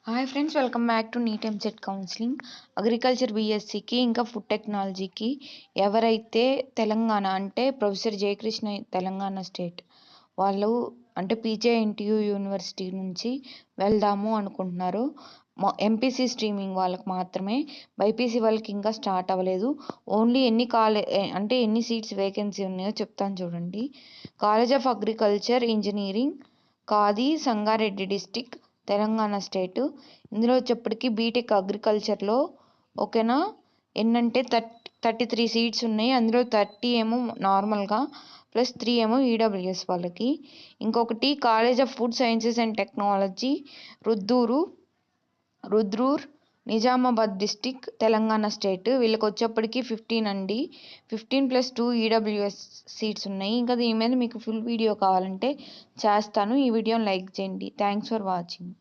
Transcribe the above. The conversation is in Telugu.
Hi friends, welcome back to NEET EAMCET counselling. Agriculture బీఎస్సీకి ఇంకా ఫుడ్ టెక్నాలజీకి ఎవరైతే తెలంగాణ అంటే ప్రొఫెసర్ జయకృష్ణ తెలంగాణ స్టేట్ వాళ్ళు అంటే పీజేఎన్టీయూ యూనివర్సిటీ నుంచి వెళ్దాము అనుకుంటున్నారు. ఎంపీసీ స్ట్రీమింగ్ వాళ్ళకి మాత్రమే, బైపీసీ వాళ్ళకి ఇంకా స్టార్ట్ అవ్వలేదు. ఓన్లీ ఎన్ని సీట్స్ వేకెన్సీ ఉన్నాయో చెప్తాను చూడండి. కాలేజ్ ఆఫ్ అగ్రికల్చర్ ఇంజనీరింగ్, కాది, సంగారెడ్డి డిస్టిక్, తెలంగాణ స్టేట్. ఇందులో వచ్చేప్పటికి బీటెక్ అగ్రికల్చర్లో ఓకేనా ఎన్నంటే 33 సీట్స్ ఉన్నాయి. అందులో 30 ఏమో నార్మల్గా, ప్లస్ 3 ఏమో ఈడబ్ల్యూఎస్ వాళ్ళకి. ఇంకొకటి college of food sciences and technology, Rudrur, Nizamabad district, Telangana state. వీళ్ళకి వచ్చేప్పటికి 15 అండి. 15+2 ఈడబ్ల్యూఎస్ సీట్స్ ఉన్నాయి. ఇంకా దీని మీద మీకు ఫుల్ వీడియో కావాలంటే చేస్తాను. ఈ వీడియోని లైక్ చేయండి. Thanks for watching.